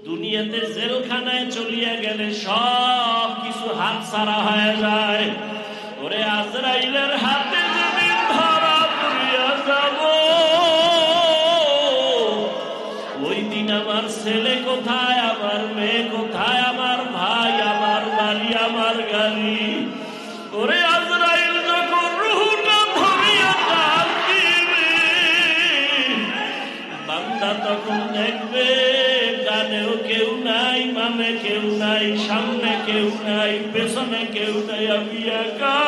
দুনিয়াতে জেলখানায় চলিয়া গেলে সব কিছু হাত ছাড়া হয়ে যায়। ওরে আজরাইলের হাতে যেদিন ধরা পড়িয়া যাব, ওই দিন আমার ছেলে কোথায়, আমার মেয়ে কোথায়, আমার ভাই, আমার বাড়ি, আমার গাড়ি। ওরে আজরাইল যখন রুহটা ধরিয়া টান দিবে, বান্দা তখন দেখবে ডানেও কেউ নাই, বামে কেউ নাই, সামনে কেউ নাই, পেছনে কেউ নাই, আমি একা।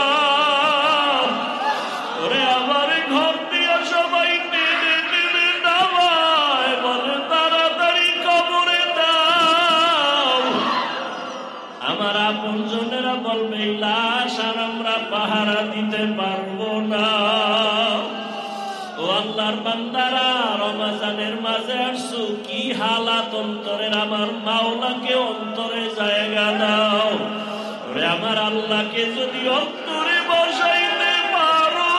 ওরে আমার ঘর দিয়া সবাই টেনে টেনে নামায়, বলে তাড়াতাড়ি কবরে দাও। আমার আপনজনেরা বলবে লাশ আর আমরা পাহারা দিতে পারবো না। ও আল্লাহর বান্দারা, রমজানের মাঝে আসছো, কি হালাত অন্তরের, আমার মাওলাকে অন্তরে জায়গা দাও। ওরে আমার আল্লাহকে যদি অন্তরে বসাইতে পারো,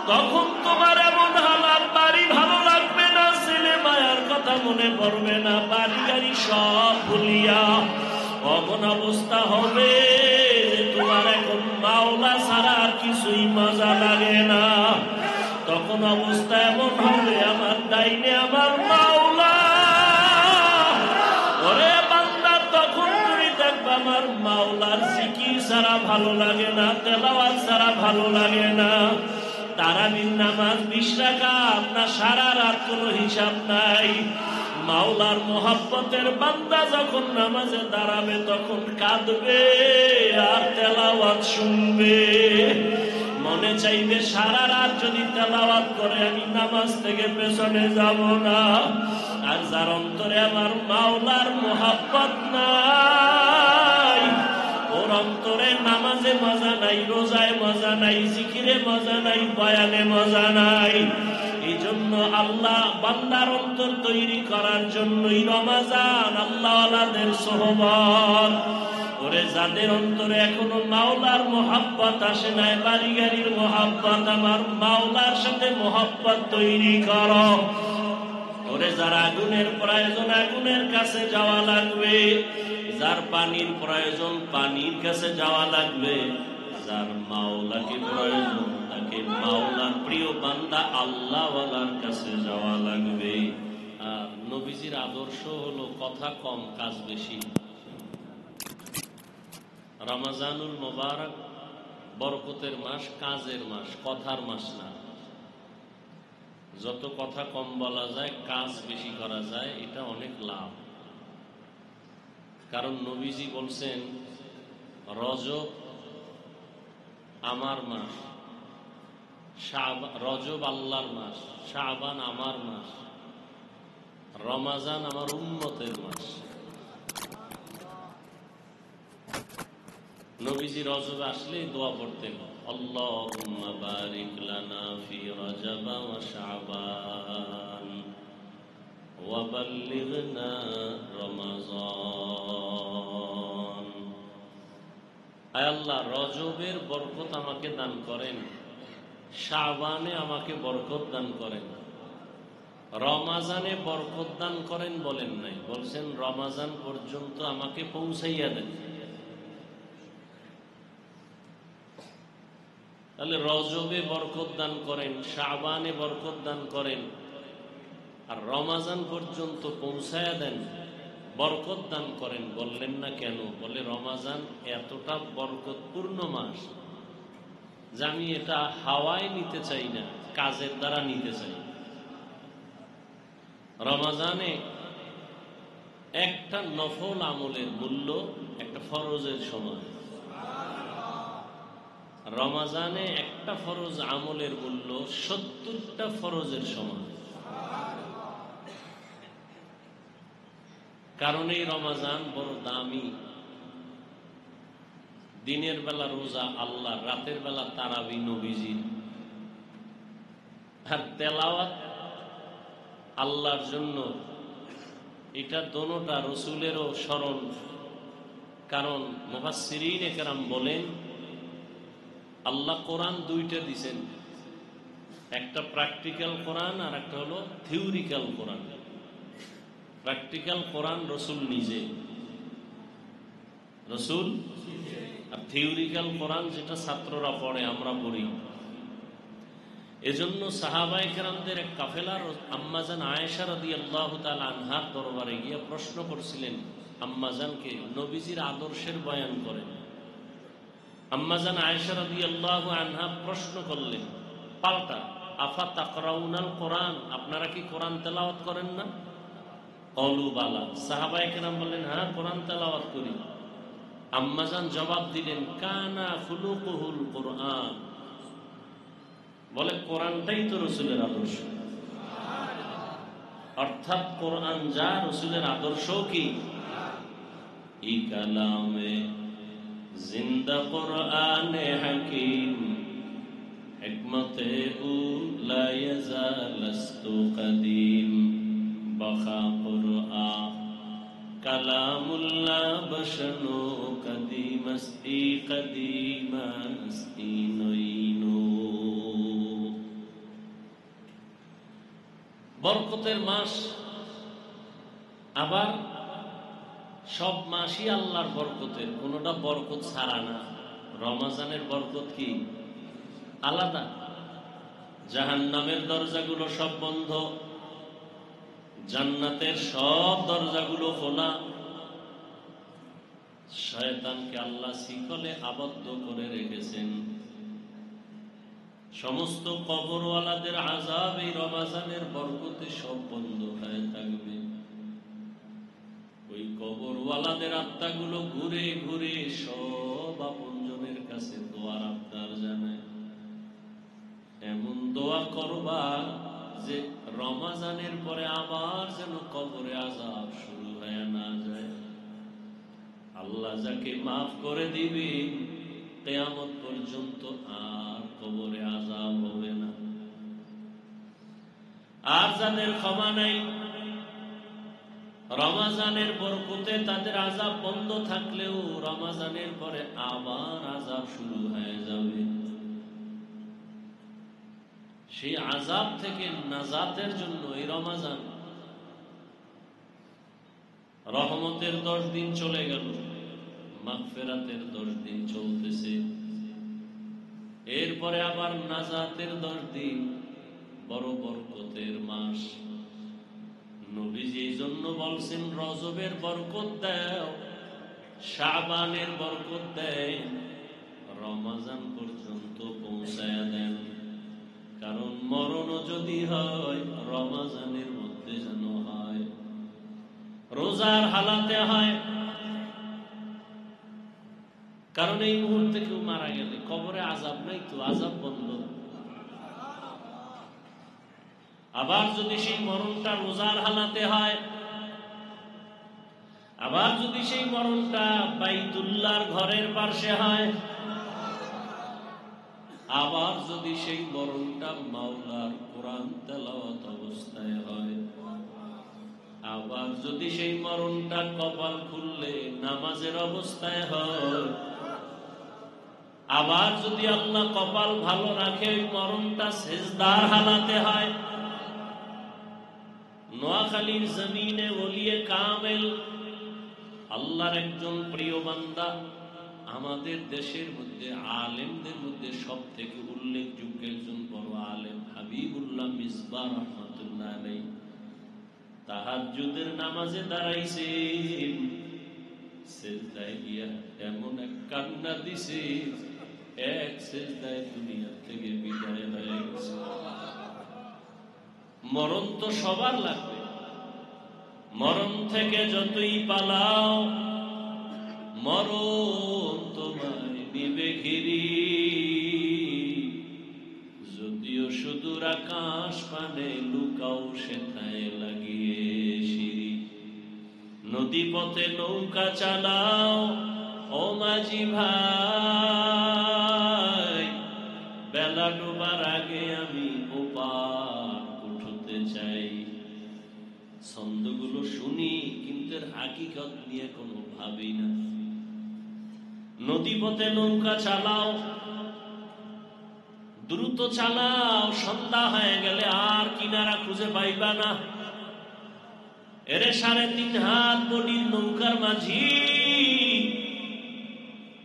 তখন তোমার এমন হালাত, বাড়ি ভালো লাগবে না, ছেলে মায়ার কথা মনে পড়বে না, বাড়ি গাড়ি সব ভুলিয়া অমন অবস্থা হবে তোমার এখন মাওলা ছাড়া আর কিছুই মজা লাগে না। তখন অবস্থা এমন হবে, আমার ডাইনে আমার মাওলা। ওরে বান্দা, তখন তুমি দেখবা আমার মাওলার জিকির ছাড়া ভালো লাগে না, তেলাওয়াত ছাড়া ভালো লাগে না। তারাবির নামাজ 20 রাকাত না সারা রাত কোনো হিসাব নাই। মাওলার মোহাব্বতের বান্দা যখন নামাজে দাঁড়াবে তখন কাঁদবে আর তেলাওয়াত শুনবে। মনে চাইবে সারা রাত যদি তেলাওয়াত করে আমি নামাজ থেকে পেছনে যাব না। আর যার অন্তরে আমার মাওলার মোহাব্বত নাই, ওর অন্তরে নামাজে মজা নাই, রোজায় মজা নাই, জিকিরে মজা নাই, বয়ানে মজা নাই। এই জন্য আল্লাহ বান্দার অন্তর তৈরি করার জন্যই রমজান, আল্লাহওয়ালাদের সোহবত। ওরে যাদের অন্তরে এখনো মাওলার মোহাব্বত আসে নাই, বাড়ি গাড়ির মোহাব্বত, আমার মাওলার সাথে মোহাব্বত তৈরি করো। ওরে যার আগুনের প্রয়োজন, আগুনের কাছে যাওয়া লাগবে। যার পানির প্রয়োজন, পানির কাছে যাওয়া লাগবে। যার মাওলাকে প্রয়োজন, তাকে মাওলার প্রিয় বান্দা আল্লাহওয়ালার কাছে যাওয়া লাগবে। আর নবীজির আদর্শ হলো কথা কম, কাজ বেশি। রমজানুল মুবারক বরকতের মাস, কাজের মাস, কথার মাস না। যত কথা কম বলা যায়, কাজ বেশি করা যায়, এটা অনেক লাভ। কারণ নবীজি বলছেন রজব আমার মাস, রজব আল্লাহর মাস, শাবান আমার মাস, রমজান আমার উম্মতের মাস। নবীজি রজব আসলে দোয়া পড়তেন, আল্লাহুম্মা বারিক লানা ফি রজব ওয়া শাবান ওয়া বাল্লিগনা রমাযান। আয় আল্লাহ, রজবের বরকত আমাকে দান করেন, শাবানে আমাকে বরকত দান করেন, রমাজানে বরকত দান করেন বলেন নাই, বলছেন রমাজান পর্যন্ত আমাকে পৌঁছাইয়া দেন। তাহলে রজবে বরকত দান করেন, শাবানে বরকত দান করেন, আর রমাজান পর্যন্ত পৌঁছায়া দেন, বরকত দান করেন বললেন না কেন? বলে রমাজান এতটা বরকতপূর্ণ মাস যে আমি এটা হাওয়ায় নিতে চাই না, কাজের দ্বারা নিতে চাই। রমাজানে একটা নফল আমলের মূল্য একটা ফরজের সমান। রমাজানে একটা ফরজ আমলের মূল্য 70টা ফরজের সমান। কারণ এই রমাজান বড় দামি। দিনের বেলা রোজা আল্লাহ, রাতের বেলা তারাবি নবীজির, আর তেলাওয়াত আল্লাহর জন্য। এটা দোনোটা রসুলেরও স্মরণ। কারণ মুফাসসিরিনে কেরাম বলেন আল্লাহ কোরআন দুইটা দিছেন, একটা প্র্যাকটিক্যাল কোরআন আর একটা হলো থিওরিক্যাল কোরআন। প্র্যাকটিক্যাল কোরআন রসুল নিজে, রসুল, আর থিওরিক্যাল কোরআন যেটা ছাত্ররা পড়ে, আমরা পড়ি। এজন্য সাহাবায়ে কেরামদের এক কাফেলার আম্মাজান আয়েশা রাদিয়াল্লাহু তাআলা আনহার দরবারে গিয়ে প্রশ্ন করছিলেন আম্মাজানকে, নবীজির আদর্শের বয়ান করেন। আম্মাজান আয়েশা রাদিয়াল্লাহু আনহা প্রশ্ন করলেন পাল্টা, আফা তাকরাউনাল কোরআন, আপনারা কি কোরআন তেলাওয়াত করেন না? ক্বালু বালা, সাহাবায়ে কেরাম বললেন হ্যাঁ, কোরআন তেলাওয়াত করি। আম্মাজান জবাব দিলেন, কানা খুলুকুহুল কোরআন, বলে কোরআনটাই তো রসুলের আদর্শ। অর্থাৎ কোরআন যা, রসুলের আদর্শ কি? ই কালামে জিন্দা কোরআনে হাকিম, হিকমতে উ লা ইয়াজালাস্তু কদিম, বখা কোরআন কালামুল্লাহ বশনু কদিমস্তি কদিমস্তি নইনু। বরকতের মাস, আবার সব মাসই আল্লাহর বরকতের, কোনটা বরকত ছাড়া না। রমজানের বরকত কি আলাদা, জাহান্নামের দরজাগুলো সব বন্ধ, জান্নাতের সব দরজাগুলো খোলা। শয়তানকে আল্লাহ শিকলে আবদ্ধ করে রেখেছেন। সমস্ত কবরওয়ালাদের আযাব এই রমজানের বরকতে সব বন্ধ হয়ে থাকবে। ওই কবরওয়ালাদের আত্মাগুলো ঘুরে ঘুরে সব আপনজনের কাছে দোয়ার আবদার জানায়। এমন দোয়া করবা যে রমজানের পরে আবার যেন কবরে আযাব শুরু হয়ে না যায়। আল্লাহ যাকে মাফ করে দিবে, কিয়ামত পর্যন্ত আর কবরে আযাব হবে না। আর যাদের ক্ষমা নাই, রমজানের বরকতে তাদের আযাব বন্ধ থাকলেও রমজানের পরে আবার আযাব শুরু হয়ে যাবে। সেই আযাব থেকে নাজাতের জন্য এই রমজান, রহমতের 10 দিন চলে গেল, মাগফিরাতের 10 দিন চলতেছে, এরপরে আবার নাজাতের 10 দিন, বড় বরকতের মাস। নবীজি এই জন্য বলছেন রজবের বরকত দাও, শাবানের বরকত দেন, রমজান পর্যন্ত পৌঁছায়া দেন। কারণ মরণও যদি হয় রমজানের মধ্যে যেন হয়, রোজার হালাতে হয়। কারণ এই মুহূর্তে কেউ মারা গেলে কবরে আযাব নাই তো, আযাব বন্ধ। আবার যদি সেই মরণটা রোজার হালাতে হয়, আবার যদি সেই মরণটা বাইতুল্লাহর ঘরের পাশে হয়, আবার যদি সেই মরণটা মাওলার কোরআন তেলাওয়াত অবস্থায় হয়, আবার যদি সেই মরণটা কপাল খুললে নামাজের অবস্থায় হয়, আবার যদি আল্লাহ কপাল ভালো রাখে ওই মরণটা সেজদার হালাতে হয়। নোয়াখালীর জমিনে ওলিয়ে কামেল, আল্লাহর একজন প্রিয় বান্দা, আমাদের দেশের মধ্যে আলেমদের মধ্যে সব থেকে উল্লেখযোগ্য একজন বড় আলেম হাবিবুল্লাহ মিসবাহ রাহমাতুল্লাহ আলাইহি, তাহাজ্জুদের নামাজে দাঁড়াইছেন, সিজদায় গিয়া এমন এক কান্না দিছে, এক সিজদায় দুনিয়া থেকে বিদায় হয়ে গেছে। মরণ তো সবার লাগবে, মরণ থেকে যতই পালাও মরণ তোমায় নিবে ঘিরি। যদিও সুদূর আকাশ পানে লুকাও সেথায় লাগিয়ে সিঁড়ি। নদী পথে নৌকা চালাও ও মাঝি ভাই, বেলা ডোবার আগে আমি ওপার উঠতে চাই। ছন্দগুলো শুনি কিন্তু এর হাকিকত নিয়ে কোনো ভাবি না। নদী পথে নৌকা চালাও, দ্রুত চালাও, সন্ধ্যা হয়ে গেলে আর কিনারা খুঁজে পাইবা না। এরে 3.5 হাত বডির নৌকার মাঝি,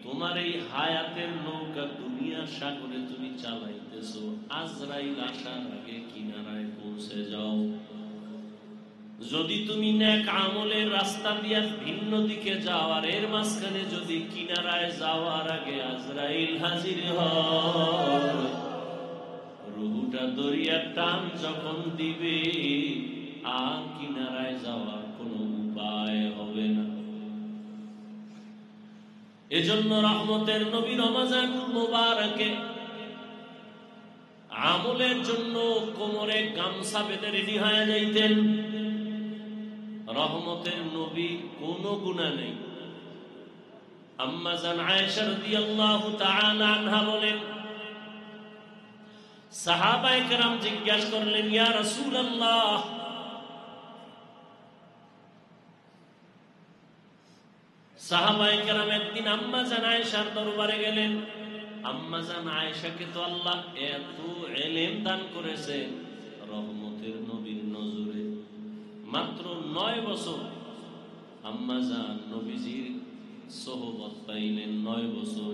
তোমার এই হায়াতের নৌকা দুনিয়ার সাগরে তুমি চালাইতেছো, আজরাইল আসার আগে কিনারায় পৌঁছে যাও। যদি তুমি নেক আমলের রাস্তা দিয়ে ভিন্ন দিকে যাও, আর এর মাঝখানে যদি কিনারায় যাওয়ার আগে আজরাইল হাজির হয়, রুহুটা দরিয়ার টান যখন দিবে, আর কিনারায় যাওয়ার কোনো উপায় হবে না। এজন্য রহমতের নবী রমজানুল মুবারকে আমলের জন্য কোমরে গামছা বেঁধে রেডি হয়ে যাইতেন। রহমতের নবী কোনো গুনাহ নেই। আম্মা জান আয়েশা রাদিয়াল্লাহু তাআলা আনহা বলেন, সাহাবায়ে কেরাম জিজ্ঞাসা করলেন, ইয়া রাসূলুল্লাহ, সাহাবায়ে কেরাম একদিন আম্মা জান আয়েশার দরবারে গেলেন। আম্মা জান আয়েশাকে তো আল্লাহ এত ইলম দান করেছেন, রহমতের নবীর নজরে মাত্র 9 বছর আম্মা জান নবীজির সোহবত পাইলেন। 9 বছর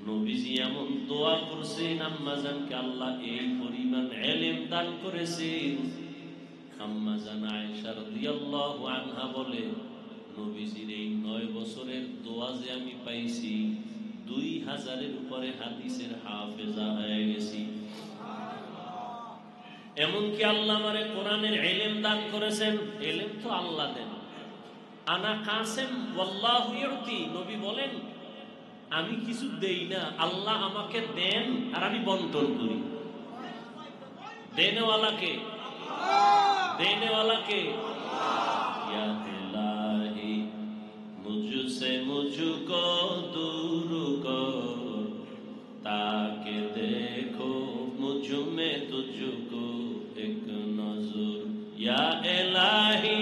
নবীজি এমন দোয়া করছেন, আম্মা জানকে আল্লাহ এই পরিমাণ ইলম দান করেছেন। আম্মা জান আয়েশা রাদিয়াল্লাহু আনহা বলে, নবীজির এই 9 বছরের দোয়া যে আমি পাইছি, 2000-এর উপরে হাদিসের হাফেজা হয়ে গেছি। এমনকি আল্লাহ আমারে কোরআনের ইলম দান করেছেন। ইলম তো আল্লাহ দেন। আনা কাসেম ওয়াল্লাহু ইউতি, নবী বলেন আমি কিছু দেই না, আল্লাহ আমাকে দেন আর আমি বন্টন করি। দেনেওয়ালাকে দেনেওয়ালাকে ইয়া ইলাহি মুঝসে মুঝকো दूर कर, ताके देखो मुझ में तुझको एक नजर, या इलाही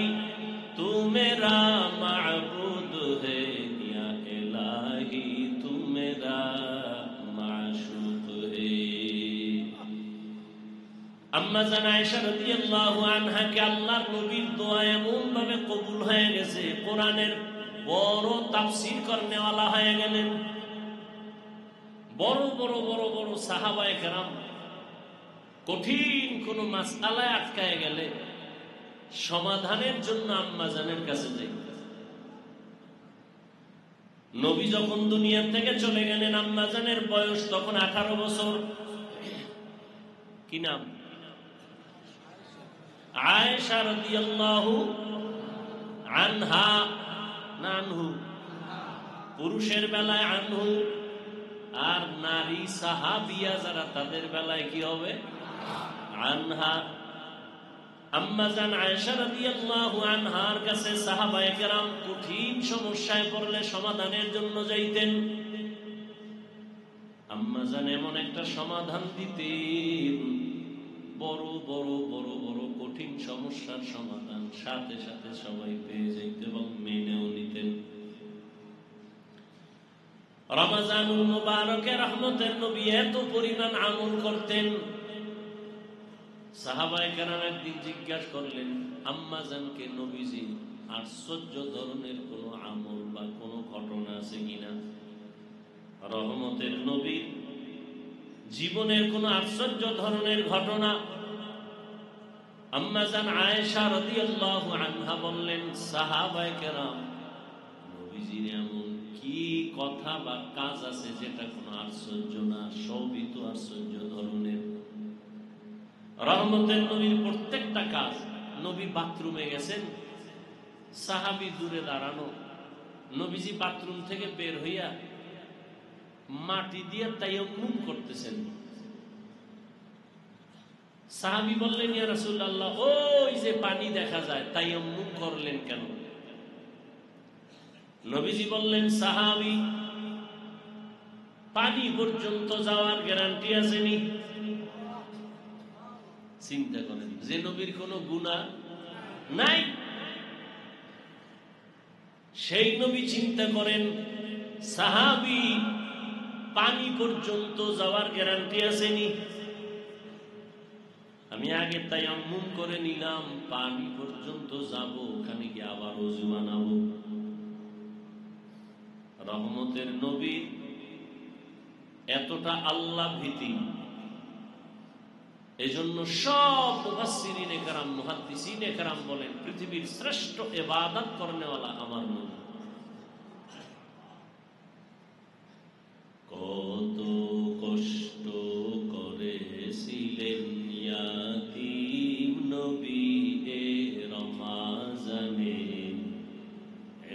तू मेरा माबूद है, या इलाही तू मेरा माशूक है। আম্মা জান আয়েশা রাদিয়াল্লাহু আনহা কে আল্লাহর নবীর দোয়া এমন ভাবে কবুল হয়ে গেছে, কোরআনের বড় তাফসীর করনেওয়ালা হয়ে গেলেন। বড় বড় বড় বড় সাহাবায়ে কেরাম কঠিন কোন মাসআলায় আটকায় গেলে সমাধানের জন্য আম্মা জানের কাছে যাই। নবী যখন দুনিয়া থেকে চলে গেলেন, আম্মা জানের বয়স তখন 18 বছর। কি নাম? আয়েশা রাদিয়াল্লাহু আনহা না আনহু? পুরুষের বেলায় আনহু, আর নারী সাহাবিয়া যারা তাদের বেলায় কি হবে? আনহা। আম্মা জান আয়েশা রাদিয়াল্লাহু আনহার কাছে সাহাবায়ে কেরাম কঠিন সমস্যায় পড়লে সমাধানের জন্য যাইতেন। আম্মা জান এমন একটা সমাধান দিতেন, বড় বড় বড় বড় কঠিন সমস্যার সমাধান সাথে সাথে সবাই পেয়ে যাইত এবং মেনেও নিতেন। রমজানুল মুবারকে রহমতের নবী এত পরিমাণ আমল করতেন, সাহাবায়ে কেরাম একদিন জিজ্ঞাসা করলেন আম্মা জানকে, নবীজি আশ্চর্য ধরনের কোন আমল বা কোন ঘটনা আছে কিনা? রহমতের নবীর জীবনের কোন আশ্চর্য ধরনের ঘটনা? আম্মা জান আয়েশা রাদিয়াল্লাহু আনহা বললেন, সাহাবায়ে কেরাম নবীজির এমন কি কথা বা কাজ আছে যেটা কোনো আশ্চর্য না, সবই তো আশ্চর্য ধরনের। রহমতের নবীর প্রত্যেকটা কাজ, নবী বাথরুমে গেছেন, সাহাবী দূরে দাঁড়ানো, নবীজি বাথরুম থেকে বের হইয়া মাটি দিয়ে তায়াম্মুম করতেছেন। সাহাবী বললেন, ইয়া রাসূলুল্লাহ, ওই যে পানি দেখা যায়, তায়াম্মুম করলেন কেন? নবীজি বললেন, সাহাবী পানি পর্যন্ত যাওয়ার গ্যারান্টি আসেনি। চিন্তা করেন, যে নবীর কোনো গুনাহ নাই, সেই নবী চিন্তা করেন সাহাবী পানি পর্যন্ত যাওয়ার গ্যারান্টি আসেনি। আমি আমি আগে তায়াম্মুম করে নিলাম, পানি পর্যন্ত যাব, ওখানে গিয়ে আবার ওযু বানাবো। রহমতের নবী এতটা আল্লাহ ভীতি, এজন্য সব মুফাসসিরিনে কেরাম, মুহাদ্দিসিনে কেরাম বলেন পৃথিবীর শ্রেষ্ঠ ইবাদত করনেওয়ালা আমার নবী। কত কষ্ট করেছিলেন ইয়াতীম নবী এ রমাজানে,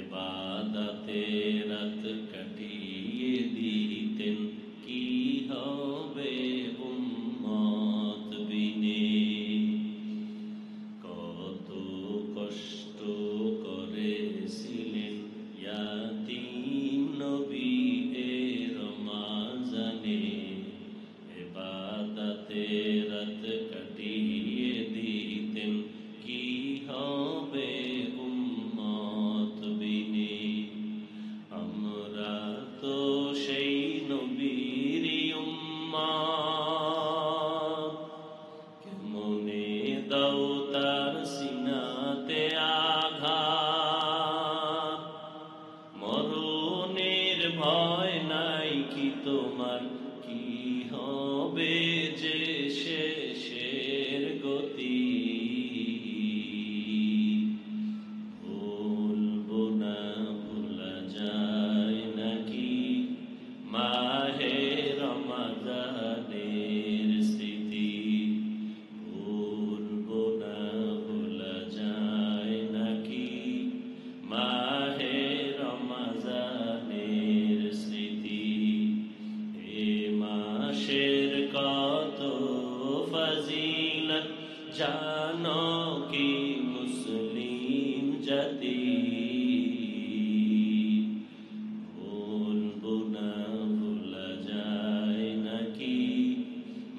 ইবাদতে রাত কাটিয়ে দিতেন, কি হবে উম্মত বিনে। কত কষ্ট করেছিলেন ইয়াতীম নবী এ রমাজানে, ইবাদতে রাত কাটিয়ে দিতেন, কি হবে উম্মত বিনে। আমরা তো সেই নবীর উম্মত, কেমনে দাও তার সিনাতে আঘাত। মরণের ভয় নাই কি তোমার, কি হবে যে শেষের গতি। ভুলবো না, ভোলা যায় নাকি মাহে রমাদানের স্মৃতি। ভুলবো না, ভোলা যায় নাকি মাহে রমাদানের স্মৃতি। এ মাসের কত ফজিলত জানো কি মুসলিম জাতি। ভুলবো না, ভোলা যায় নাকি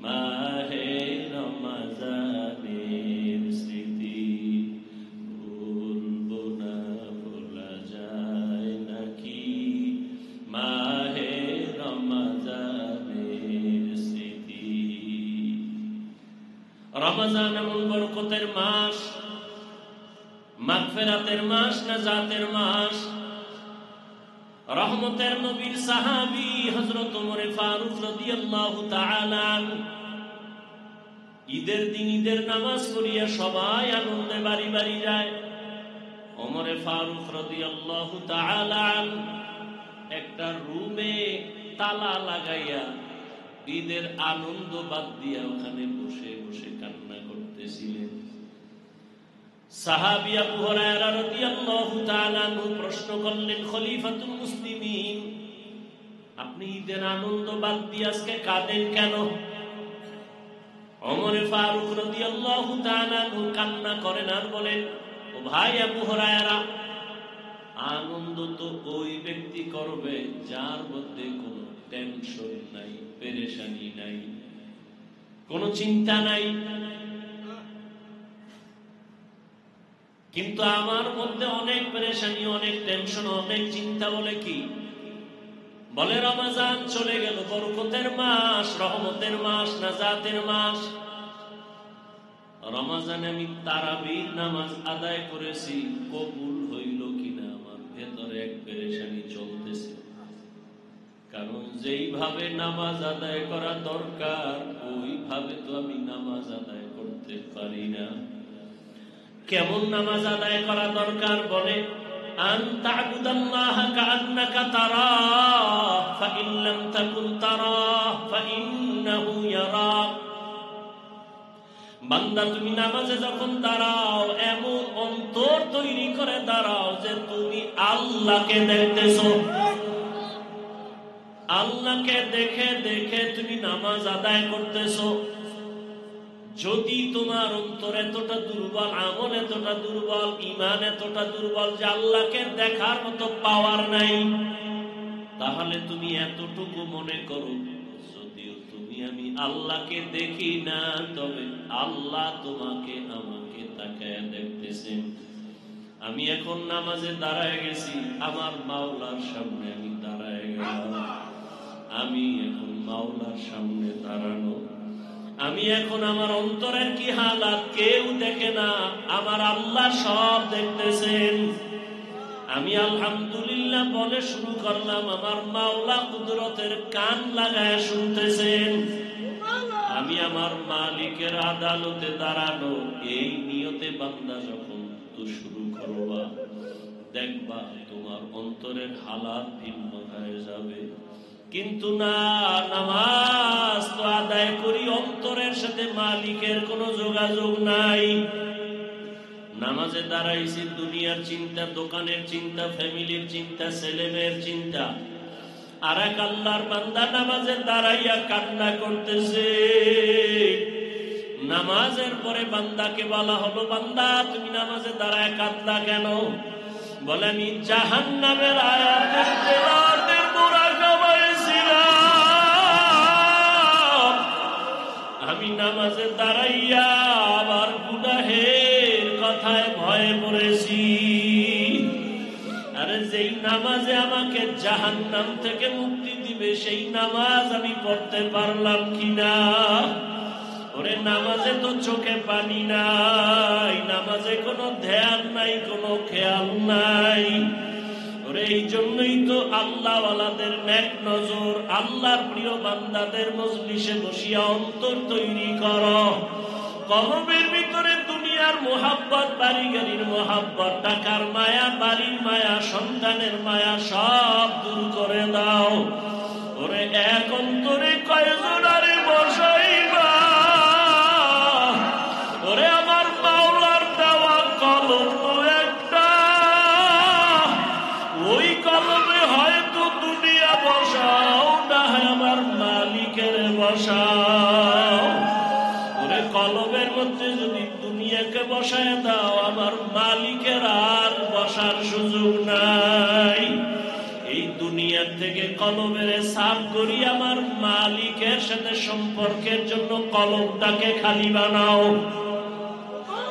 মাহে রমাদানের স্মৃতি। ভুলবো না, ভোলা যায় নাকি মাহে রমাদানের স্মৃতি। রমজান এমন বরকতের মাস, মাগফিরাতের মাস, নাজাতের মাস। রহমতের নবীর সাহাবী হযরত ওমর ফারুক রাদিয়াল্লাহু তাআলা আনহু ঈদের দিন ঈদের নামাজ পড়িয়া সবাই আনন্দে বাড়ি বাড়ি যায়। ওমর ফারুক রাদিয়াল্লাহু তাআলা আনহু একটা রুমে তালা লাগাইয়া ঈদের আনন্দ বাদ দিয়া ওখানে বসে বসে কান্না করতেছিলেন। সাহাবী আবু হুরায়রা রাদিয়াল্লাহু তাআলা আনহু প্রশ্ন করলেন, খলিফাতুল মুসলিমিন, আপনি ঈদের আনন্দ বাদ দিয়ে আজকে কাঁদেন কেন? ওমর ফারুক রাদিয়াল্লাহু তাআলা আনহু কান্না করেন আর বলেন, ও ভাই আবু হুরায়রা, আনন্দ তো ওই ব্যক্তি করবে যার মধ্যে কোনো টেনশন নাই, পেরেশানি নাই, কোনো চিন্তা নাই। কিন্তু আমার মধ্যে অনেক পেরেশানি, অনেক টেনশন, অনেক চিন্তা। বলে কি? বলে রমজান চলে গেল, বরকতের মাস, রহমতের মাস, নাজাতের মাস। রমজানে আমি তারাবির নামাজ আদায় করেছি, কবুল হইল কিনা আমার ভেতরে এক পেরেশানি চলতেছে। কারণ যেইভাবে নামাজ আদায় করা দরকার ওইভাবে তো আমি নামাজ আদায় করতে পারি না। কেমন নামাজ আদায় করা দরকার? বলে, আন তা'বুদাল্লাহা কাআন্নাকা তারাহ ফাইন লাম তাকুন তারাহ ফাইন্নাহু ইয়ারাক। বান্দা, তুমি নামাজে যখন দাঁড়াও এমন অন্তর তৈরি করে দাঁড়াও যে তুমি আল্লাহকে দেখতেছো। আল্লাহকে দেখে দেখে তুমি নামাজ আদায় করতেছো। যদি তোমার অন্তর এতটা দুর্বল, আমল এতটা দুর্বল, ঈমান এতটা দুর্বল যে আল্লাহকে দেখার মতো পাওয়ার নাই, তাহলে তুমি এতটুকু মনে করো, যদিও তুমি আমি আল্লাহকে দেখি না, তবে আল্লাহ তোমাকে আমাকে তাকায় দেখতেছেন। আমি এখন নামাজে দাঁড়ায় গেছি, আমার মাওলার সামনে আমি দাঁড়ায় গেলাম। আমি এখন মাওলার সামনে দাঁড়ানো, আমি এখন আমার অন্তরের কি হালাত কেউ দেখে না, আমার আল্লাহ সব দেখতেছেন। আমি আলহামদুলিল্লাহ বলে শুরু করলাম, আমার মাওলা কুদরতের কান লাগায় শুনতেছেন। আমি আমার মালিকের আদালতে দাঁড়ানো এই নিয়তে বান্দা যখন তো শুরু করবা, দেখবা তোমার অন্তরের হালাত ভিন্ন হয়ে যাবে। কিন্তু না, নামাজ তো আদায় করি, অন্তরের সাথে মালিকের কোনো যোগাযোগ নাই। নামাজে দাঁড়াইছি দুনিয়ার চিন্তা, দোকানের চিন্তা, ফ্যামিলির চিন্তা, ছেলে মেয়ের চিন্তা। আর এক আল্লাহর বান্দা নামাজে দাঁড়াইয়া কান্না করতেছে। নামাজের পরে বান্দাকে বলা হলো, বান্দা তুমি নামাজে দাঁড়ায় কাঁদলা কেন? বলে আমি জাহান্নামের আয়াতের তেলাওয়াতের মুরাকাবায় ছিলাম। আমি নামাজে দাঁড়াইয়া আবার গুনাহের কথায় ভয়ে পড়েছি। আরে যেই নামাজে আমাকে জাহান্নাম থেকে মুক্তি দিবে সেই নামাজ আমি পড়তে পারলাম কিনা? ওরে নামাজে তো চোখে পানি নাই, নামাজে কোনো ধ্যান নাই, কোনো খেয়াল নাই। ওরে এই জন্যই তো আল্লাহওয়ালাদের নেক নজর, আল্লাহর প্রিয় বান্দাদের মজলিসে বসিয়া অন্তর তৈরি করো। কলবের ভিতরে দুনিয়ার মোহাব্বত, বাড়ি গাড়ির মোহাব্বত, টাকার মায়া, বাড়ির মায়া, সন্তানের মায়া সব দূর করে দাও। ওরে এক অন্তরে কয়জন আরে বসাইবা? ওরে আমার মাওলার দেওয়া কলম তো একটা, ওই কলমে হয়তো দুনিয়া বসাও, না হয় আমার মালিকের বসাও। ওরে কলমের মধ্যে যদি দুনিয়াকে বসায় দাও, আমার মালিকের আর বসার সুযোগ নাই। এই দুনিয়ার থেকে কলমের সাফ করি, আমার মালিকের সাথে সম্পর্কের জন্য কলমটাকে খালি বানাও।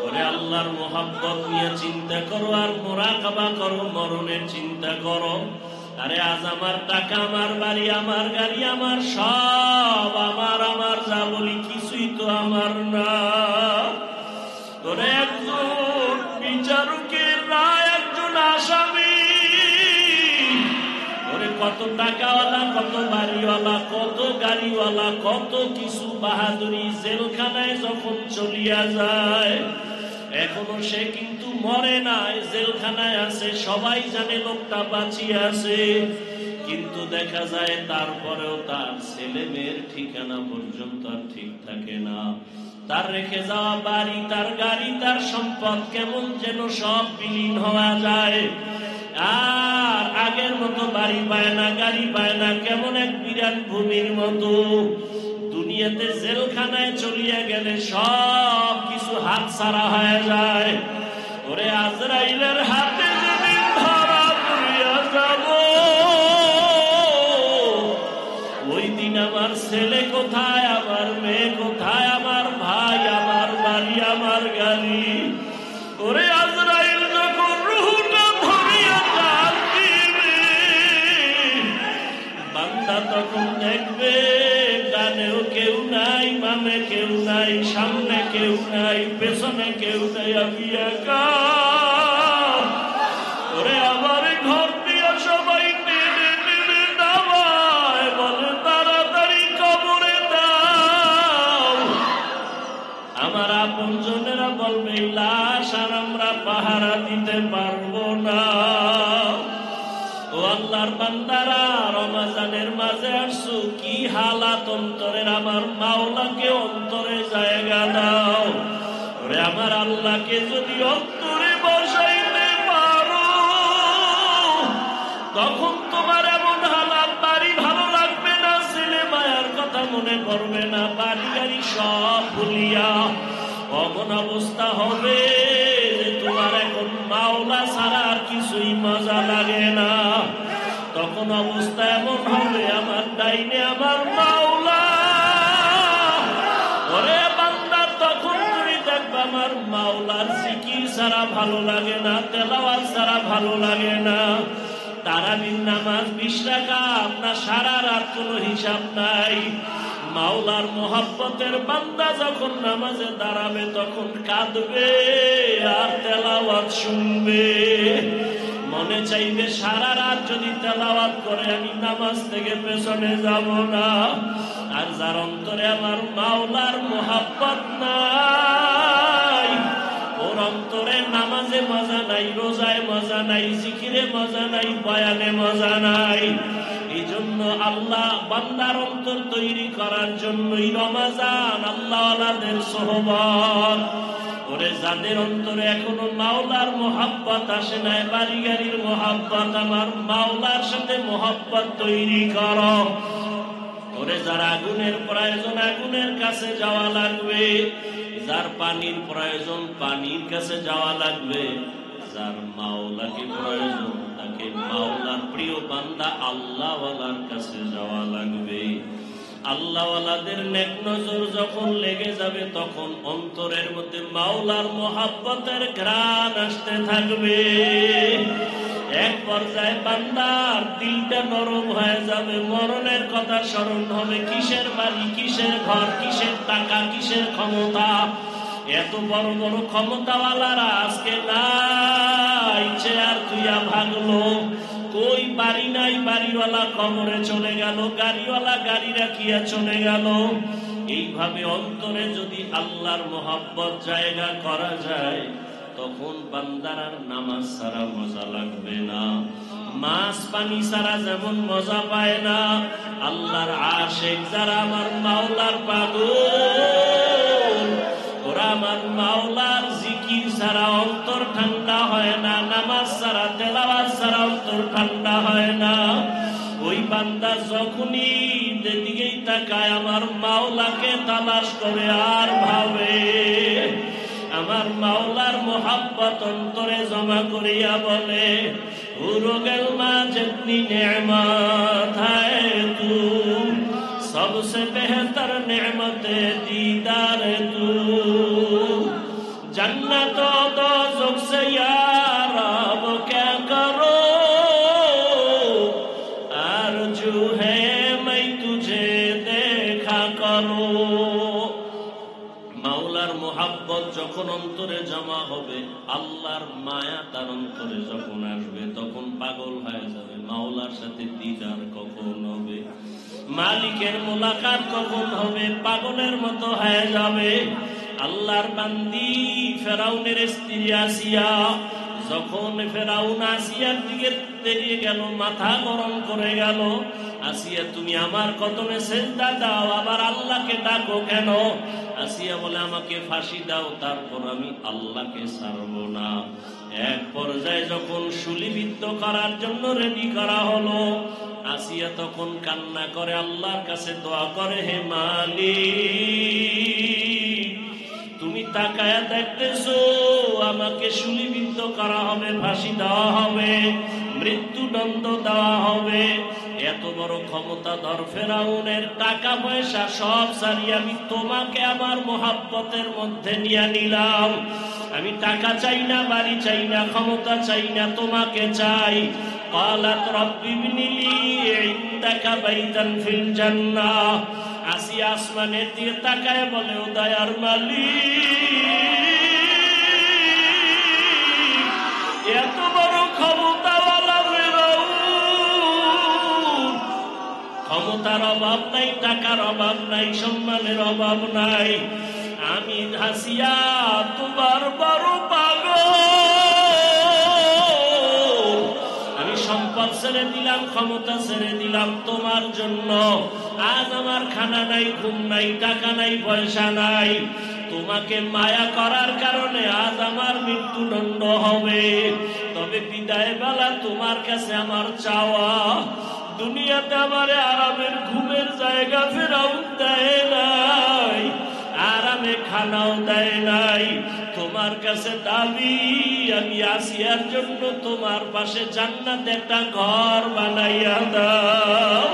ওরে আল্লাহর মোহাব্বত নিয়ে চিন্তা করো, আর মুরাকাবা করো, মরণের চিন্তা করো। আরে আজ আমার টাকা, আমার বাড়ি, আমার গাড়ি, আমার সব আমার, আমার যা বলি কিছুই তো আমার না। ওরে একজন বিচারকের রায়, একজন আসামি, ওরে কত টাকাওয়ালা, কত বাড়িওয়ালা, কত গাড়িওয়ালা, কত কিছু বাহাদুরি, জেলখানায় যখন চলিয়া যায়, এখনো সে কিন্তু মরে নাই, জেলখানায় আছে, সবাই জানে লোকটা বাঁচিয়ে আছে। কিন্তু দেখা যায় তারপরেও তার ছেলে মেয়ের ঠিকানা পর্যন্ত আর ঠিক থাকে না। তার রেখে যাওয়া বাড়ি, তার গাড়ি, তার সম্পদ কেমন যেন সব বিলীন হওয়া যায়। আর আগের মতো বাড়ি পায় না, গাড়ি পায় না, কেমন এক বিরাট ভূমির মতো। দুনিয়াতে জেলখানায় চলিয়া গেলে সব কিছু হাত ছাড়া হয়ে যায়। ওরে আজরাইলের হাতে যেদিন ধরা পড়িয়া যাব, ওই দিন আমার ছেলে কোথায়, আমার মেয়ে কোথায়, আমার ভাই, আমার বাড়ি, আমার গাড়ি। ওরে আজরাইল যখন রুহটা ধরিয়া টান দিবে, বান্দা তখন দেখবে ডানেও কেউ নাই, বামে কেউ নাই, সামনে কেউ নাই, পেছনে কেউ নাই, আমি একা। ওরে আমার ঘর দিয়ে সবাই টেনে টেনে নামায়, বলে তাড়াতাড়ি কবরে দাও। আমার আপনজনেরা বলবে লাশ আর আমরা পাহারা দিতে পারবো না। ও আল্লাহর বান্দারা, রমজানের মাঝে আসছো, কি হালাত অন্তরের, আমার মাওলাকে অন্তরে জায়গা দাও। ওরে আমার আল্লাহকে যদি অন্তরে বসাইতে পারো, তখন তোমার এমন হালাত, বাড়ি ভালো লাগবে না, ছেলে মায়ার কথা মনে পড়বে না, বাড়ি গাড়ি সব ভুলিয়া অমন অবস্থা হবে যে তোমার এখন মাওলা ছাড়া আর কিছুই মজা লাগে না। তখন অবস্থা এমন হবে, আমার ডাইনে আমার মাওলা। ওরে বান্দা, তখন তুমি দেখবে আমার মাওলার জিকির ছাড়া ভালো লাগে না, তেলাওয়াত ছাড়া ভালো লাগে না। তারাবির নামাজ 20 রাকাত, আপনার সারা রাত কোনো হিসাব নাই। মাওলার মোহাব্বতের বান্দা যখন নামাজে দাঁড়াবে তখন কাঁদবে আর তেলাওয়াত শুনবে। মনে চাইবে সারা রাত যদি তেলাওয়াত করে আমি নামাজ থেকে পেছনে যাব না। আর যার অন্তরে আমার মাওলার মোহাব্বত নাই, ওর অন্তরে নামাজে মজা নাই, রোজায় মজা নাই, জিকিরে মজা নাই, বয়ানে মজা নাই। এই জন্য আল্লাহ বান্দার অন্তর তৈরি করার জন্যই রমাজান, আল্লাহওয়ালাদের সোহবত। ওরে যাদের অন্তরে এখনো মাওলার মোহাব্বত আসে নাই, বাড়ি গাড়ির মোহাব্বত, আমার মাওলার সাথে মোহাব্বত তৈরি করো। ওরে যার আগুনের প্রয়োজন আগুনের কাছে যাওয়া লাগবে, যার পানির প্রয়োজন পানির কাছে যাওয়া লাগবে, যার মাওলাকে প্রয়োজন তাকে মাওলার প্রিয় বান্দা আল্লাহওয়ালার কাছে যাওয়া লাগবে। আল্লাহওয়ালাদের নেক নজর যখন লেগে যাবে তখন অন্তরের মধ্যে মাওলার মোহাব্বতের ঘ্রাণ আসতে থাকবে। এক পর্যায়ে বান্দার দিলটা নরম হয়ে যাবে, মরণের কথা স্মরণ হবে। কিসের বাড়ি, কিসের ঘর, কিসের টাকা, কিসের ক্ষমতা। এত বড় বড় ক্ষমতাওয়ালারা আজকে নাই, চেয়ার তুইয়া ভাগলো। কই বাড়ি নাই, বাড়িওয়ালা কবরে চলে গেল, গাড়িওয়ালা গাড়ি রাখিয়া চলে গেল। এইভাবে অন্তরে যদি আল্লাহর মোহাব্বত জায়গা করা যায় তখন বান্দার আর নামাজ ছাড়া মজা লাগবে না। মাছ পানি ছাড়া যেমন মজা পায় না, আল্লাহর আশিক যারা আমার মাওলার পাগল, ওরা আমার মাওলার জিকির ছাড়া অন্তর ঠান্ডা হয় না, নামাজ ছাড়া তেলাওয়াত ছাড়া অন্তর ঠান্ডা হয় না। ওই বান্দা যখনই যেদিকেই তাকায় আমার মাওলাকে তালাশ করে আর ভাবে, আমার মাওলার মোহাব্বত অন্তরে জমা করিয়া বলে, উরগেল মা जितनी नेमत है तू, सबसे बेहतर नेमत दीदार तू, जन्नत और दोज़ख से या रब क्या करो, आरज़ू है मैं तुझे देखा करो। মাওলার মোহাব্বত যখন অন্তরে জমা হবে, আল্লাহর মায়া তার অন্তরে যখন আসবে তখন পাগল হয়ে যাবে। মাওলার সাথে দিদার কখন হবে, মালিকের মোলাকাত কখন হবে, পাগলের মতো হয়ে যাবে। আল্লাহর বান্দি ফেরাউনের স্ত্রী আসিয়া, যখন ফেরাউন আসিয়ার দিকে তেড়িয়ে গেল, মাথা গরম করে গেল, আসিয়া তুমি আমার কদমে সেজদা দাও, আবার আল্লাহকে ডাকো কেন? আসিয়া বলে আমাকে ফাঁসি দাও, তারপর আমি আল্লাহকে ছাড়ব না। এক পর্যায়ে যখন শুলিবিদ্ধ করার জন্য রেডি করা হলো, আসিয়া তখন কান্না করে আল্লাহর কাছে দোয়া করে, হে মালিক, তুমি তাকায়া দেখতেছো আমাকে শুলিবিদ্ধ করা হবে, ফাঁসি দেওয়া হবে, মৃত্যুদণ্ড দেওয়া হবে। এত বড় ক্ষমতাধর ফেরাউনের টাকা পয়সা সব ছাড়িয়ে আমি তোমাকে আমার মোহাব্বতের মধ্যে নিয়ে নিলাম। আমি টাকা চাই না, বাড়ি চাই না, ক্ষমতা চাই না, তোমাকে চাই। قالت رب ابن لي عندك بيتا في الجنة। আসিয়া আসমানের দিকে তাকায় বলে, ও দয়ার মালিক, এত বড় ক্ষমতাওয়ালা ফেরাউন, ক্ষমতার অভাব নাই, টাকার অভাব নাই, সম্মানের অভাব নাই, আমি হাসিয়া তোমার বড় পাগল। আমি সম্পদ ছেড়ে দিলাম, ক্ষমতা ছেড়ে দিলাম তোমার জন্য। আজ আমার খানা নাই, ঘুম নাই, টাকা নাই, পয়সা নাই। তোমাকে মায়া করার কারণে আজ আমার মৃত্যুদণ্ড হবে। তবে বিদায় বেলা তোমার কাছে আমার চাওয়া, দুনিয়াতে আমার আরামের ঘুমের জায়গা ফেরাউন দেয় নাই, আরামে খানাও দেয় নাই। তোমার কাছে দাবি, আমি আসিয়ার জন্য তোমার পাশে জান্নাতে একটা ঘর বানাইয়া দাও।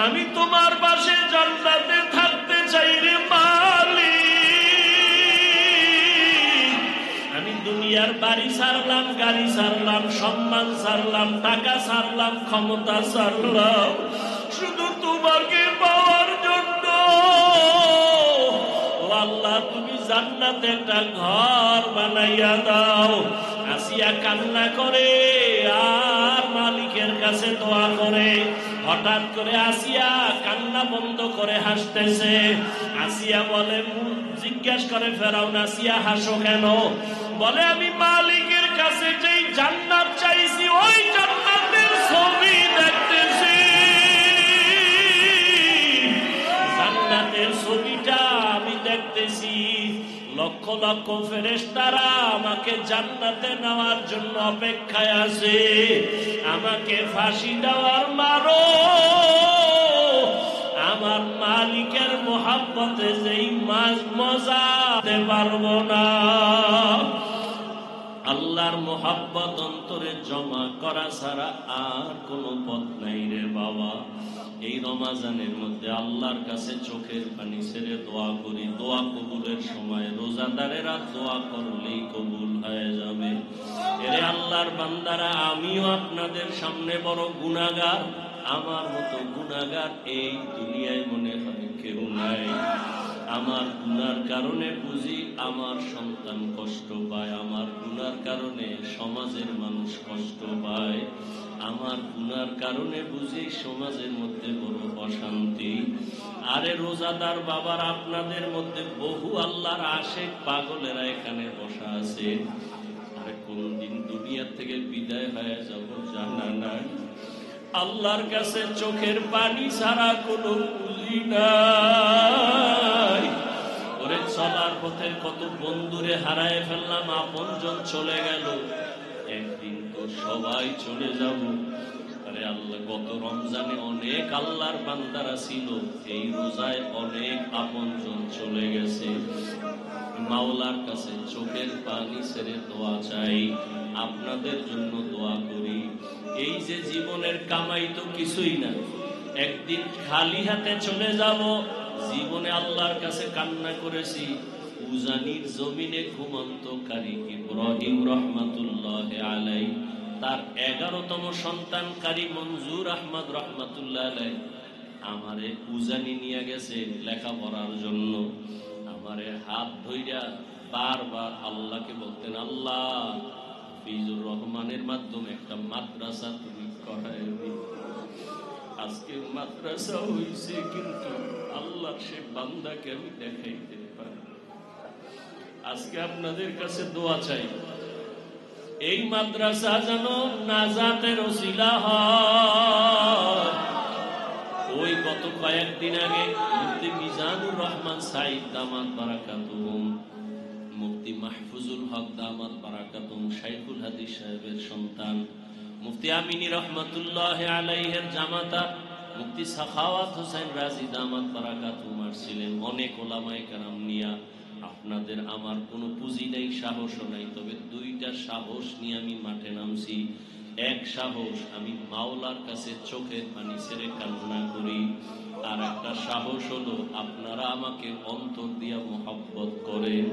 আমি তোমার পাশে জান্নাতে থাকতে চাই রে মালিক। আমি দুনিয়ার বাড়ি ছাড়লাম, গাড়ি ছাড়লাম, সম্মান ছাড়লাম, টাকা ছাড়লাম, ক্ষমতা ছাড়লাম, শুধু তোমাকে পাওয়ার জন্য। জান্নাতে একটা ঘর বানাইয়া দাও। আসিয়া কান্না করে আর মালিকের কাছে দোয়া করে। হঠাৎ করে আসিয়া কান্না বন্ধ করে হাসতেছে। আসিয়া বলে, জিজ্ঞাসা করে ফেরাউন, আসিয়া হাসো কেন? বলে, আমি মালিকের কাছে যেই জান্নাত চাইছি ওই জান্নাতের ছবি দেখতেছি। জান্নাতের ছবিটা আমি দেখতেছি। লক্ষ লক্ষ ফেরেশতারা আমাকে জান্নাতে নেওয়ার জন্য অপেক্ষায় আছে। আমাকে ফাঁসি দেওয়ার মারো। আমার মালিকের মোহাব্বতে যেই মজা দিতে পারবো না। আল্লাহর মোহাব্বত অন্তরে জমা করা ছাড়া আর কোনো পথ নাই রে বাবা। এই রমাজানের মধ্যে আল্লাহর কাছে চোখের পানি ছেড়ে দোয়া করি। দোয়া কবুলের সময় রোজাদারেরা দোয়া করলেই কবুল হয়ে যাবে। এরে আল্লাহর বান্দারা, আমিও আপনাদের সামনে বড় গুনাহগার। আমার মতো গুনাহগার এই দুনিয়ায় মনে হয় কেউ নাই। আমার গুনার কারণে বুঝি আমার সন্তান কষ্ট পায়, আমার গুনার কারণে সমাজের মানুষ কষ্ট পায়, আমার গুনার কারণে বুঝি সমাজের মধ্যে বড় অশান্তি। আরে রোজাদার বাবার, আপনাদের মধ্যে বহু আল্লাহর আশিক পাগলেরা এখানে বসা আছে। আরে কোনদিন দুনিয়া থেকে বিদায় হয়ে যাব জানা নাই। আল্লাহর কাছে চোখের পানি ছাড়া কোনো পুঁজি নাই। ওরে চলার পথে কত বন্ধুরে হারায় ফেললাম, আপনজন চলে গেল। একদিন তো সবাই চলে যাব। আরে আল্লাহ, গত রমজানে অনেক আল্লাহর বান্দারা ছিল, এই রোজায় অনেক আপনজন চলে গেছে। মাওলার কাছে চোখের পানি ছেড়ে দোয়া চাই, আপনাদের জন্য দোয়া করি। এই যে জীবনের কামাই তো কিছুই না, একদিন খালি হাতে চলে যাব। জীবনে আল্লাহর কাছে কান্না করেছি। উজানির জমিনে ঘুমন্তকারী ইব্রাহিম রহমাতুল্লাহ আলাই, তার 11তম সন্তান কারি মঞ্জুর আহমদ রহমাতুল্লাহ আলাই আমারে উজানি নিয়ে গেছে লেখাপড়ার জন্য। আমারে হাত ধইরা বারবার আল্লাহকে বলতেন, আল্লাহ ফিজুর রহমানের মাধ্যমে একটা মাদ্রাসা তুমি করায় দিও। আজকে মাদ্রাসা হইছে, কিন্তু আল্লাহ সে বান্দাকে আমি দেখাইতে পারি। আজকে আপনাদের কাছে দোয়া চাই, এই মাদ্রাসা যেন নাজাতের ওসিলা হয়। ওই গত কয়েকদিন আগে মুফতি মিজানুর রহমান সাইদ দামাত বারাকাতুহুম, মুফতি মাহফুজুল হক দামাত বারাকাতুহুম শাইখুল হাদিস সাহেবের সন্তান মুফতি আমিনী রহমাতুল্লাহ আলাইহির জামাতা মুফতি সাখাওয়াত হোসেন রাজি দামাত বারাকাতুহুম আসছিলেন। অনেক ওলামায়ে কেরাম নিয়া। আপনাদের আমার কোনো পুঁজি নেই, সাহসও নাই, তবে দুইটা সাহস নিয়ে আমি মাঠে নামছি। এক সাহস, আমি মাওলার কাছে চোখের পানি ছেড়ে কান্না করি। আর একটা সাহস হলো, আপনারা আমাকে অন্তর দিয়া মোহাব্বত করেন।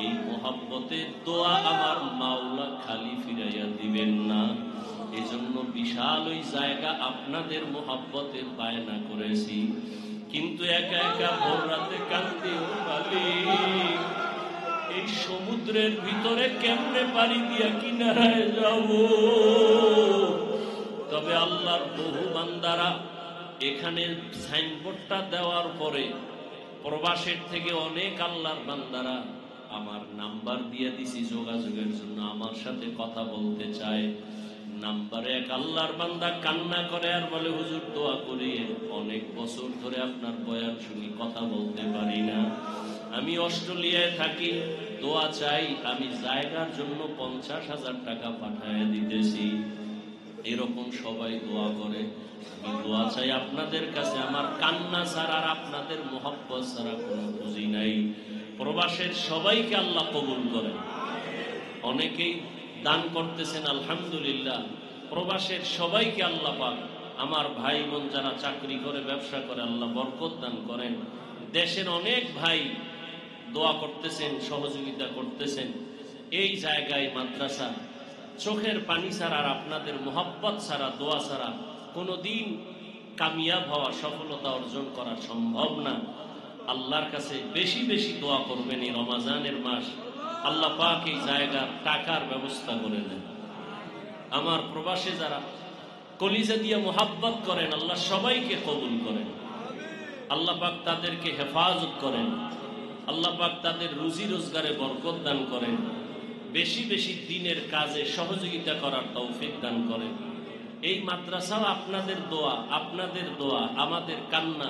এই মোহাব্বতের দোয়া আমার মাওলা খালি ফিরাইয়া দিবেন না। এজন্য বিশাল ওই জায়গা আপনাদের মোহাব্বতের বায়না করেছি, কিন্তু একা একা ভোর রাতে কান্দি মালিক। এই সমুদ্রের ভিতরে কেমনে পাড়ি দিয়া কিনারায় যাব? তবে আল্লাহর বহু বান্দারা এখানে সাইনবোর্ডটা দেওয়ার পরে প্রবাসের থেকে অনেক আল্লাহর বান্দারা আমার নাম্বার দিয়ে দিছি যোগাযোগের জন্য, আমার সাথে কথা বলতে চায়। নাম্বারে এক আল্লাহর বান্দা কান্না করে আর বলে, হুজুর দোয়া করি, অনেক বছর ধরে আপনার বয়ান শুনি, কথা বলতে পারি না। আমি অস্ট্রেলিয়ায় থাকি, দোয়া চাই। আমি জায়গার জন্য 50,000 টাকা পাঠায় দিতেছি। এরকম সবাই দোয়া করে। আমি দোয়া চাই আপনাদের কাছে, আমার কান্না ছাড়া আর আপনাদের মোহাব্বত ছাড়া কোনো পুঁজি নাই। প্রবাসের সবাইকে আল্লাহ কবুল করেন। অনেকেই দান করতেছেন, আলহামদুলিল্লাহ। প্রবাসের সবাইকে আল্লাহ পাক, আমার ভাই বোন যারা চাকরি করে ব্যবসা করে, আল্লাহ বরকত দান করেন। দেশের অনেক ভাই দোয়া করতেছেন, সহযোগিতা করতেছেন। এই জায়গায় মাদ্রাসা চোখের পানি ছাড়া আর আপনাদের মোহাব্বত ছাড়া, দোয়া ছাড়া কোনোদিন কামিয়াব হওয়া, সফলতা অর্জন করা সম্ভব না। আল্লাহর কাছে বেশি বেশি দোয়া করবেন। এই রমাজানের মাস আল্লাহ পাক এই জায়গার টাকার ব্যবস্থা করে দেন। আমার প্রবাসে যারা কলিজা দিয়ে মোহাব্বত করেন, আল্লাহ সবাইকে কবুল করেন। আল্লাহ পাক তাদেরকে হেফাজত করেন। আল্লাহ পাক তাদের রুজি রোজগারে বরকত দান করেন। বেশি বেশি দিনের কাজে সহযোগিতা করার তৌফিক দান করেন। এই মাদ্রাসাও আপনাদের দোয়া, আমাদের কান্না,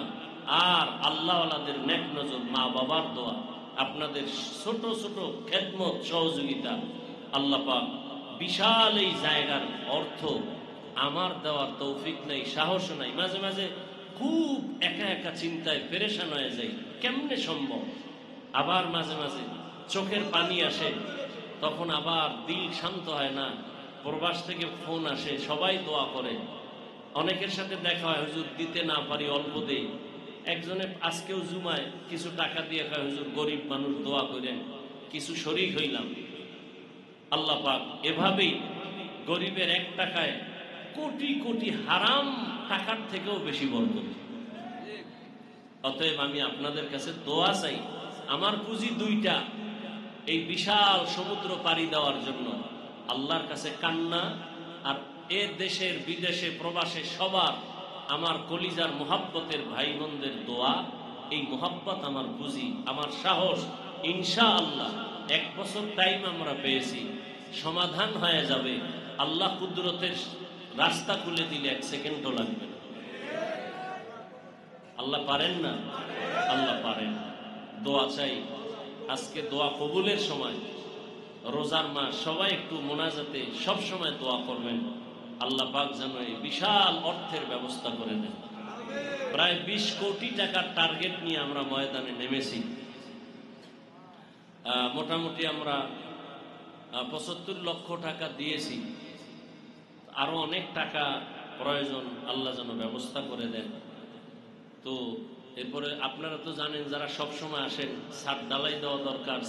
আর আল্লাহওয়ালাদের নেক নজর, মা বাবার দোয়া, আপনাদের ছোট ছোট খেদমত সহযোগিতা, আল্লাহ পাক বিশাল এই জায়গার অর্থ আমার দেওয়ার তৌফিক নাই, সাহস নাই। মাঝে মাঝে খুব একা একা চিন্তায় পেরেশান হয়ে যাই, কেমনে সম্ভব। আবার মাঝে মাঝে চোখের পানি আসে, তখন আবার দিল শান্ত হয় না। প্রবাস থেকে ফোন আসে, সবাই দোয়া করে। অনেকের সাথে দেখা হয়, হুজুর দিতে না পারি, অল্প দেই। একজনে আজকেও জুমায় কিছু টাকা দিয়ে কয়, হুজুর গরিব মানুষ দোয়া করেন, কিছু শরীক হইলাম। আল্লাহ পাক এভাবেই গরিবের এক টাকায় কোটি কোটি হারাম টাকার থেকেও বেশি বরকত। অতএব আমি আপনাদের কাছে দোয়া চাই। আমার পুঁজি দুইটা, এই বিশাল সমুদ্র পাড়ি দেওয়ার জন্য। আল্লাহর কাছে কান্না, আর এ দেশের বিদেশে প্রবাসে সবার আমার কলিজার মোহাব্বতের ভাই বোনদের দোয়া। এই মোহাব্বত আমার পুঁজি, আমার সাহস। ইনশাআল্লাহ 1 বছর টাইম আমরা পেয়েছি, সমাধান হয়ে যাবে। আল্লাহ কুদরতের রাস্তা খুলে দিলে 1 সেকেন্ডও লাগবে না। আল্লাহ পারেন না? আল্লাহ পারেন। দোয়া চাই। আজকে দোয়া কবুলের সময়, রোজার মাস, সবাই একটু মোনাজাতে সব সময় দোয়া করবেন। আল্লাহ পাক যেন এই বিশাল অর্থের ব্যবস্থা করে দেন। প্রায় 20 কোটি টাকার টার্গেট নিয়ে আমরা ময়দানে নেমেছি। মোটামুটি আমরা 75 লক্ষ টাকা দিয়েছি। আরো অনেক টাকা প্রয়োজন, আল্লাহ যেন ব্যবস্থা করে দেন। তো এরপরে আপনারা তো জানেন, যারা সব সময় আসেন, ছাদ ঢালাই দেওয়া দরকার।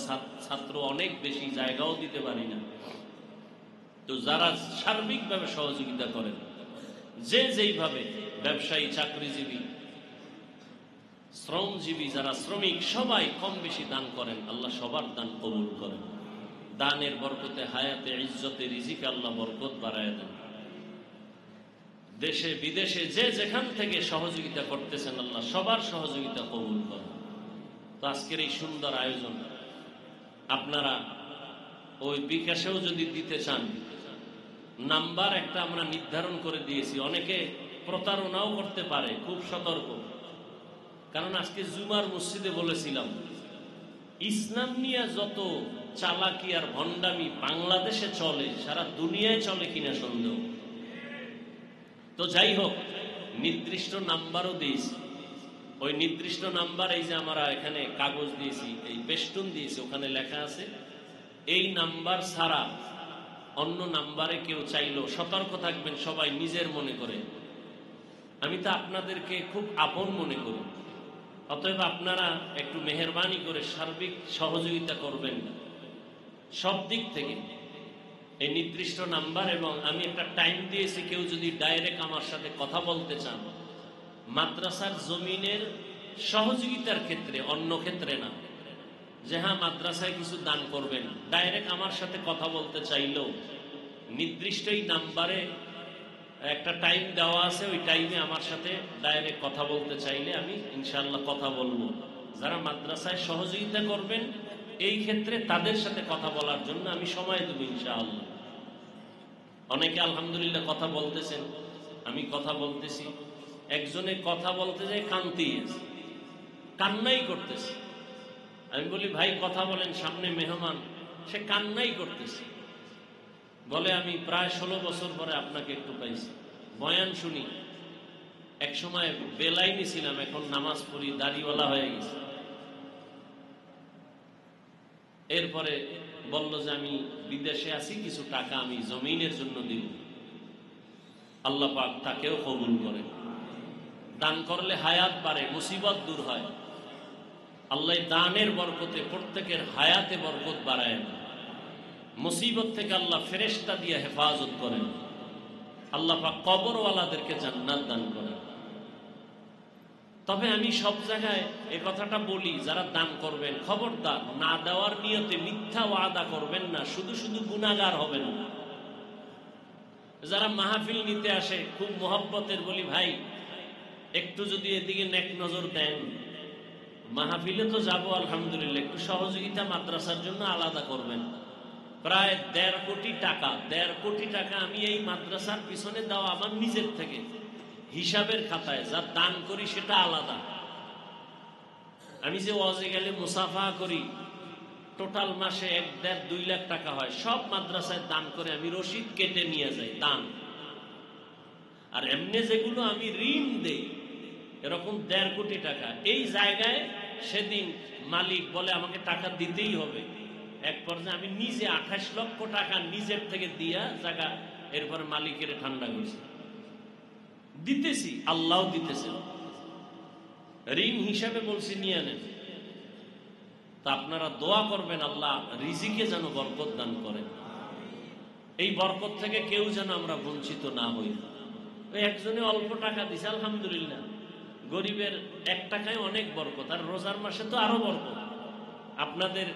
ছাত্র অনেক বেশি, জায়গাও দিতে পারি না। তো যারা সার্বিকভাবে সহযোগিতা করেন, যে যেইভাবে, ব্যবসায়ী, চাকরিজীবী, শ্রমজীবী, যারা শ্রমিক, সবাই কম বেশি দান করেন। আল্লাহ সবার দান কবুল করেন। দানের বরকতে, হায়াতে, ইজ্জতে, রিজিকে আল্লাহ বরকত বাড়ায় দেন। দেশে বিদেশে যে যেখান থেকে সহযোগিতা করতেছেন, আল্লাহ সবার সহযোগিতা কবুল করেন। তো আজকের এই সুন্দর আয়োজন, আপনারা ওই বিকাশেও যদি দিতে চান, নাম্বার একটা আমরা নির্ধারণ করে দিয়েছি। অনেকে প্রতারণাও করতে পারে, খুব সতর্ক। কারণ আজকে জুমার মসজিদে বলেছিলাম, ইসলাম নিয়ে যত চালাকি আর ভণ্ডামি বাংলাদেশে চলে, সারা দুনিয়ায় চলে কিনা সন্দেহ। তো যাই হোক, নির্দিষ্ট নাম্বারও দিয়েছি। ওই নির্দিষ্ট নাম্বার, এই যে আমরা এখানে কাগজ দিয়েছি, এই বেষ্টন দিয়েছি, ওখানে লেখা আছে, এই নাম্বার ছাড়া অন্য নাম্বারে কেউ চাইলেও সতর্ক থাকবেন সবাই নিজের মনে করে। আমি তো আপনাদেরকে খুব আপন মনে করি। অতএব আপনারা একটু মেহেরবানি করে সার্বিক সহযোগিতা করবেন সব দিক থেকে। এই নির্দিষ্ট নাম্বার, এবং আমি একটা টাইম দিয়েছি, কেউ যদি ডাইরেক্ট আমার সাথে কথা বলতে চান, মাদ্রাসার জমিনের সহযোগিতার ক্ষেত্রে, অন্য ক্ষেত্রে না, যে হ্যাঁ মাদ্রাসায় কিছু দান করবেন, ডাইরেক্ট আমার সাথে কথা বলতে চাইলেও নির্দিষ্ট এই নাম্বারে একটা টাইম দেওয়া আছে। ওই টাইমে আমার সাথে ডাইরেক্ট কথা বলতে চাইলে আমি ইনশাআল্লাহ কথা বলবো। যারা মাদ্রাসায় সহযোগিতা করবেন এই ক্ষেত্রে, তাদের সাথে কথা বলার জন্য আমি সময় দেব ইনশাআল্লাহ। অনেকে আলহামদুলিল্লাহ কথা বলতেছেন, আমি কথা বলতেছি। একজনে কথা বলতে যায় কান্নাই করতেছে। আমি বলি, ভাই কথা বলেন, সামনে মেহমান। সে কান্নাই করতেছে, বলে আমি প্রায় 16 বছর পরে আপনাকে একটু পাইছি, বয়ান শুনি। এক সময় বেলাইনি ছিলাম, এখন নামাজ পড়ি, দাড়িওয়ালা হয়ে গেছে। এরপরে বলল যে আমি বিদেশে আছি, কিছু টাকা আমি জমিনের জন্য দিব। আল্লাহ পাক তাকেও কবুল করে। দান করলে হায়াত বাড়ে, মুসিবত দূর হয়। আল্লাহ দানের বরকতে প্রত্যেকের হায়াতে বরকত বাড়ায় না। মুসিবত থেকে আল্লাহ ফেরেশতা দিয়ে হেফাজত করেন। আল্লাহ পাক কবরওয়ালাদেরকে জান্নাত দান করেন। তবে আমি সব জায়গায় এ কথাটা বলি, যারা দান করবেন খবরদার না দেওয়ার নিয়তে মিথ্যা ওয়াদা করবেন না, শুধু শুধু গুনাহগার হবেন না। যারা মাহফিল নিতে আসে খুব মোহব্বতের বলি, ভাই একটু যদি এদিকে নেক নজর দেন, মাহফিলে তো যাবো আলহামদুলিল্লাহ, একটু সহযোগিতা মাদ্রাসার জন্য আলাদা করবেন। প্রায় 1.5 কোটি টাকা, 1.5 কোটি টাকা আমি এই মাদ্রাসার পিছনে দেওয়া আমার নিজের থেকে, হিসাবের খাতায় যা দান করি সেটা আলাদা। আমি যে ওয়াজে গেলে মুসাফা করি, টোটাল মাসে 1.5-2 লাখ টাকা হয়, সব মাদ্রাসায় দান করে আমি রসিদ কেটে নিয়ে যাই দান। আর এমনি যেগুলো আমি ঋণ দেই এরকম 1.5 কোটি টাকা, এই জায়গায় সেদিন মালিক বলে আমাকে টাকা দিতেই হবে। এক পর্যায়ে আমি নিজে 28 লক্ষ টাকা নিজের থেকে দিয়া জায়গা, এরপরে মালিকের ঠান্ডা করছি, দিতেছি, আল্লাহ দিতেছে, ঋণ হিসাবে বলছি নিয়ে নেন। তা আপনারা দোয়া করবেন আল্লাহ রিজিকে যেন বরকত দান করেন, এই বরকত থেকে কেউ যেন আমরা বঞ্চিত না হই। ওই একজনে অল্প টাকা দিছে আলহামদুলিল্লাহ, গরিবের 1 টাকায় অনেক বরকত, আর রোজার মাসে তো আরো বরকত। আপনাদের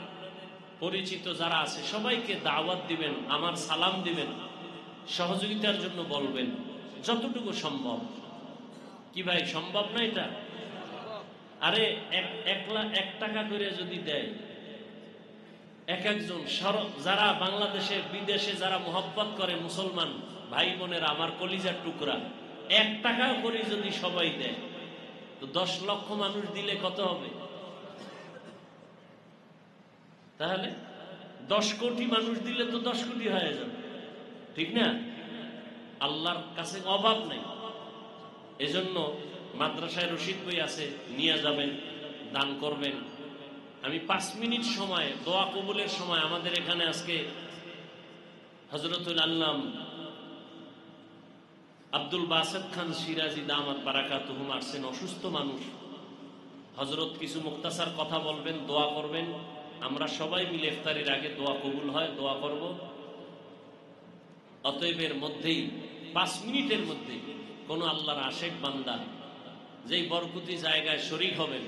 পরিচিত যারা আছে সবাইকে দাওয়াত দিবেন, আমার সালাম দিবেন, সহযোগিতার জন্য বলবেন যতটুকু সম্ভব। কি ভাই সম্ভব না এটা? আরে 1 টাকা করে যদি দেয় এক একজন, যারা বাংলাদেশে বিদেশে যারা মোহব্বত করে মুসলমান ভাই বোনেরা, আমার কলিজার টুকরা, 1 টাকা করে যদি সবাই দেয় তো 10 লক্ষ মানুষ দিলে কত হবে? তাহলে 10 কোটি মানুষ দিলে তো 10 কোটি হয়ে যাবে, ঠিক না? আল্লাহর কাছে অভাব নেই। এজন্য মাদ্রাসায় রশিদ বই আছে, নিয়ে যাবেন, দান করবেন। আমি 5 মিনিট সময় দোয়া কবুলের সময়, আমাদের এখানে আজকে হযরতুল আল্লাম আব্দুল বাসেত খান সিরাজি দামাত বারাকাতুহুম আসছেন, অসুস্থ মানুষ। হযরত কিছু মুক্তাসার কথা বলবেন, দোয়া করবেন। আমরা সবাই মিলে ইফতারির আগে দোয়া কবুল হয় দোয়া করব। অতএব এর মধ্যেই 5 মিনিটের মধ্যে কোন আল্লাহর আশেক বান্দা যেই বরকতি জায়গায় শরীক হবেন,